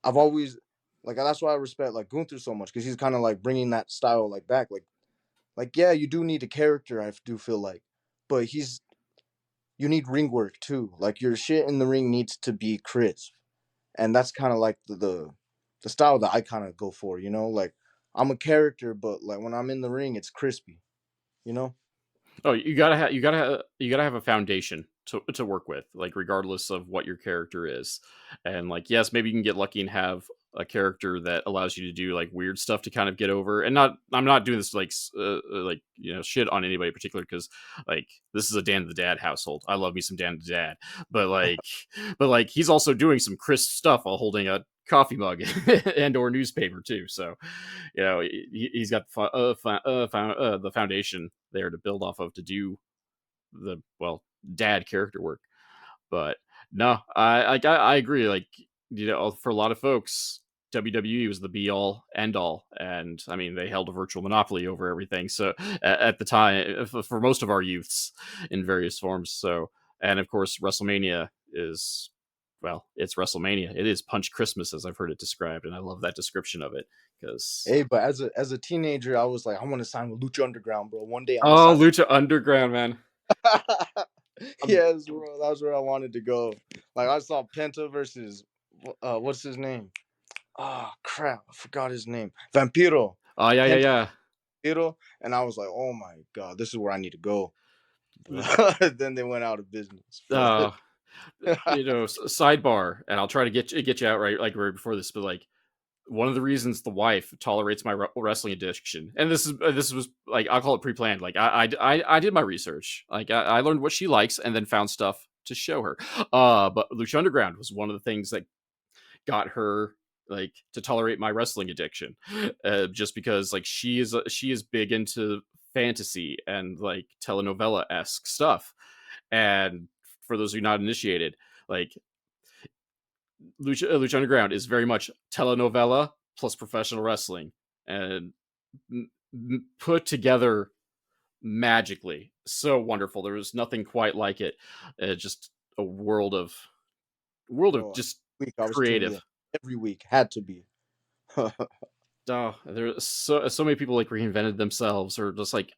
I've always like that's why I respect like Gunther so much because he's kind of like bringing that style like back. Like yeah, you do need a character. I do feel like, but you need ring work too. Like your shit in the ring needs to be crisp, and that's kind of like the style that I kind of go for. You know, like I'm a character, but like when I'm in the ring, it's crispy. You know. Oh, you gotta have a foundation to work with, like regardless of what your character is, and like yes, maybe you can get lucky and have a character that allows you to do like weird stuff to kind of get over. And not, I'm not doing this like shit on anybody in particular, because like this is a Dan the Dad household. I love me some Dan the Dad, but like he's also doing some crisp stuff while holding a coffee mug and or newspaper too. So he's got the foundation there to build off of to do the dad character work. But no, I agree. Like, for a lot of folks, WWE was the be all end all, and I mean they held a virtual monopoly over everything. So at the time, for most of our youths, in various forms. So, and of course, WrestleMania is, it's WrestleMania. It is Punch Christmas, as I've heard it described, and I love that description of it because. Hey, but as a teenager, I was like, I want to sign with Lucha Underground, bro. One day I'm gonna Oh, sign. Lucha Underground, man. Yes, bro. That's where I wanted to go. Like I saw Penta versus what's his name? Oh crap, I forgot his name. Vampiro. Oh yeah, Penta yeah, Vampiro, and I was like, oh my god, this is where I need to go. yeah. Then they went out of business. But Uh, sidebar, and I'll try to get you out right before this, but like one of the reasons the wife tolerates my wrestling addiction, and this was like, I'll call it pre-planned. Like I did my research. Like I learned what she likes and then found stuff to show her. But Lucha Underground was one of the things that got her like to tolerate my wrestling addiction, just because like she is big into fantasy and like telenovela-esque stuff. And for those who are not initiated, like Lucha Underground is very much telenovela plus professional wrestling, and put together magically. So wonderful. There was nothing quite like it. Just a world of bro, just week I was tuned in creative. every week. Had to be. Oh, there's so many people like reinvented themselves, or just like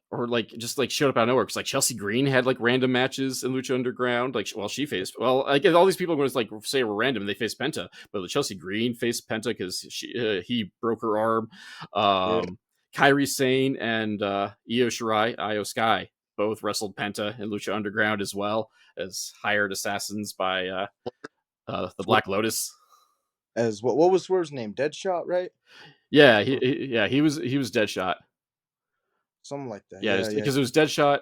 showed up out of nowhere. Because like Chelsea Green had like random matches in Lucha Underground. Like, she faced, like all these people are going to like say were random. They faced Penta, but Chelsea Green faced Penta because he broke her arm. Yeah, Kairi Sane and Io Shirai, Io Sky, both wrestled Penta in Lucha Underground as well as hired assassins by the Black Lotus. as what was Swerve's name? Deadshot, right? Yeah, Or he was Deadshot. something like that. Yeah, Yeah, yeah, because it was Deadshot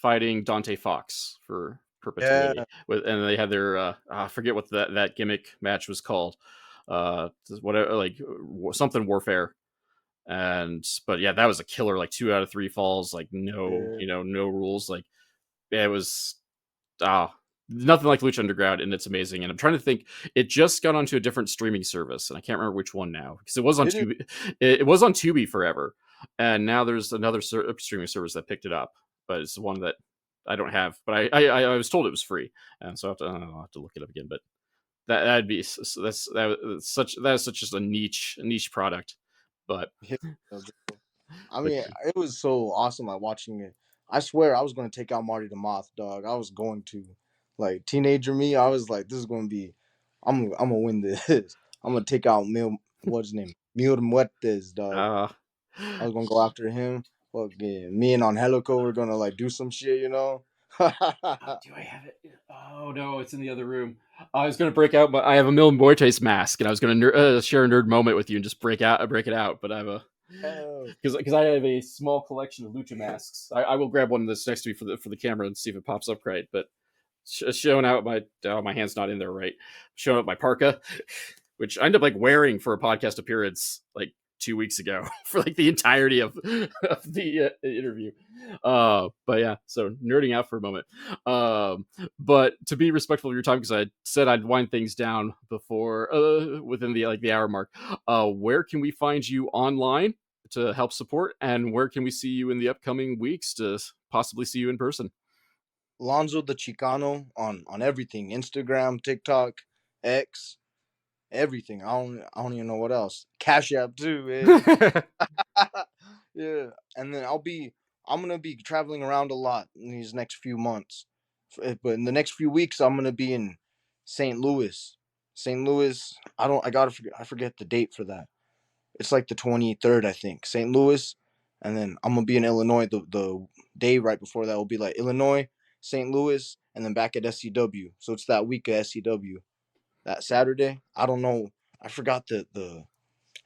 fighting Dante Fox for yeah. perpetuity, and they had their I forget what that gimmick match was called, whatever, like something warfare. And but yeah, that was a killer. Like 2 out of 3 falls, like no, Yeah. no rules. Like yeah, it was nothing like Lucha Underground, and it's amazing. And I'm trying to think, it just got onto a different streaming service, and I can't remember which one now, because it was on Did it? Tubi. It was on Tubi forever, and now there's another streaming service that picked it up, but it's the one that I don't have. But I was told it was free, and so I'll have to look it up again. But that'd be that is such just a niche product, but. Yeah. I But mean, it was so awesome like watching it. I swear I was going to take out Marty the Moth, dog. I was going to. Like teenager me, I was like, this is going to be I'm going to win this. I'm going to take out what's his name? Mil Muertes, dog. uh, I was going to go after him. Fucking me and Angelico were going to like do some shit, you know? Do I have it? Oh no, it's in the other room. I was gonna break out, but I have a Mil Muertes mask, and I was gonna share a nerd moment with you and just break it out. But I have a Oh, because I have a small collection of lucha masks. I will grab one that's next to me for the camera and see if it pops up right. But showing out my hand's not in there right. Showing up my parka, which I ended up like wearing for a podcast appearance like 2 weeks ago for like the entirety of the interview. But yeah, so nerding out for a moment. But to be respectful of your time, because I said I'd wind things down before within the hour mark. Where can we find you online to help support, and where can we see you in the upcoming weeks to possibly see you in person? Lonzo the Chicano on everything. Instagram, TikTok, X, everything. I don't even know what else. Cash App too, yeah. And then I'm gonna be traveling around a lot in these next few months. But in the next few weeks I'm gonna be in St. Louis. St. Louis, I forget the date for that. It's like the 23rd, I think. St. Louis, and then I'm gonna be in Illinois. The day right before that will be like Illinois, St. Louis, and then back at SCW. So it's that week of SCW. That Saturday, I don't know. I forgot the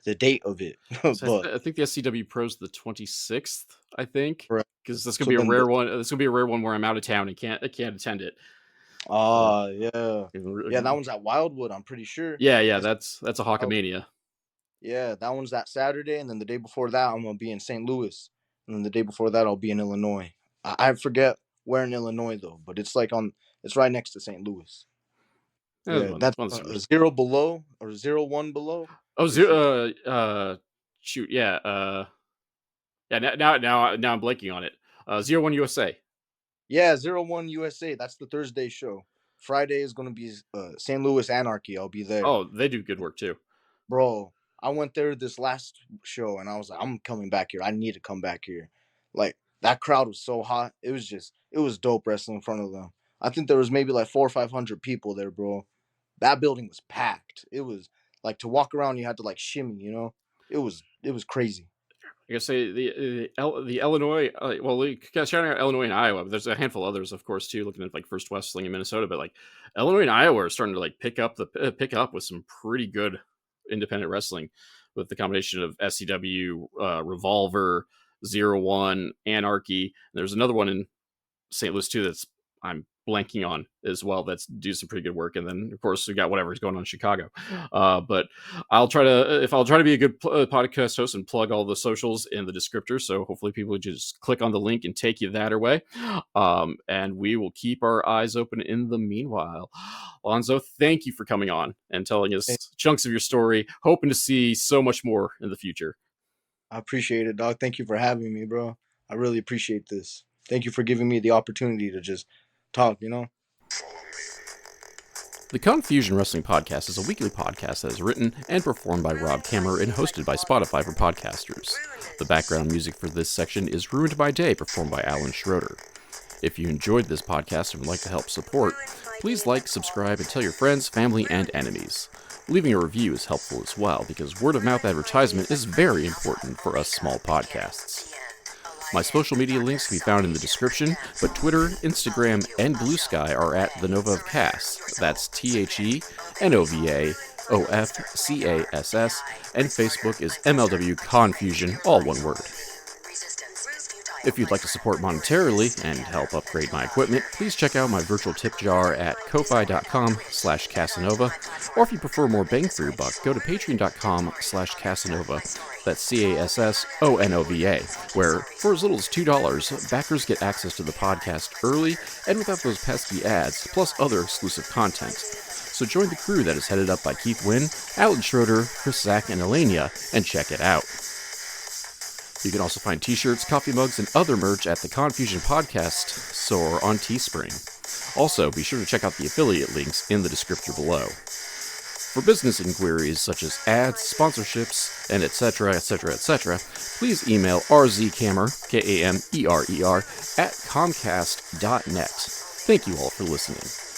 the date of it. So But I think the SCW Pro's the 26th, I think, correct. because that's gonna So be a then rare one. That's gonna be a rare one where I'm out of town and can't attend it. Uh, yeah. Yeah, that yeah, one's at Wildwood, I'm pretty sure. yeah, It's that's a Wildwood. Hawkamania. Yeah, that one's that Saturday, and then the day before that, I'm gonna be in St. Louis, and then the day before that, I'll be in Illinois. I forget where in Illinois though, but it's right next to St. Louis. That's Yeah, that's one of the stores. zero below or 01 below. Oh, If you shoot, yeah, yeah. Now I'm blanking on it. 01 USA. yeah, 01 USA. That's the Thursday show. Friday is gonna be St. Louis Anarchy. I'll be there. Oh, they do good work too. Bro, I went there this last show and I was like, I'm coming back here. I need to come back here. Like that crowd was so hot. It was dope wrestling in front of them. I think there was maybe like 400 or 500 people there, bro. That building was packed. It was like to walk around, you had to like shimmy, you know. It was crazy. I guess say the Illinois, shouting out Illinois and Iowa, but there's a handful of others, of course, too. Looking at like First Wrestling in Minnesota, but like Illinois and Iowa are starting to like pick up with some pretty good independent wrestling, with the combination of SCW, Revolver, 01, Anarchy. And there's another one in St. Louis too that's I'm blanking on as well. That's do some pretty good work, and then of course we got whatever's going on in Chicago. But I'll try to be a good podcast host and plug all the socials in the descriptor. So hopefully people just click on the link and take you that way. And we will keep our eyes open in the meanwhile. Lonzo, thank you for coming on and telling us chunks of your story. Hoping to see so much more in the future. I appreciate it, dog. Thank you for having me, bro. I really appreciate this. Thank you for giving me the opportunity to just talk, you know? The Confusion Wrestling Podcast is a weekly podcast that is written and performed by Rob Kammer and hosted by Spotify for podcasters. The background music for this section is Ruined by Day, performed by Alan Schroeder. If you enjoyed this podcast and would like to help support, please like, subscribe, and tell your friends, family, and enemies. Leaving a review is helpful as well, because word-of-mouth advertisement is very important for us small podcasts. My social media links can be found in the description, but Twitter, Instagram, and Blue Sky are at The Nova of Cass. That's TheNovaOfCass, and Facebook is MLW Confusion, all one word. If you'd like to support monetarily and help upgrade my equipment, please check out my virtual tip jar at ko-fi.com/Casanova, or if you prefer more bang for your buck, go to patreon.com/Casanova, that's CASSONOVA, where for as little as $2, backers get access to the podcast early and without those pesky ads, plus other exclusive content. So join the crew that is headed up by Keith Wynn, Alan Schroeder, Chris Zach, and Elenia, and check it out. You can also find t-shirts, coffee mugs, and other merch at the Confusion Podcast store on Teespring. Also, be sure to check out the affiliate links in the descriptor below. For business inquiries such as ads, sponsorships, and etc., please email rzkamer, Kamerer, at comcast.net. Thank you all for listening.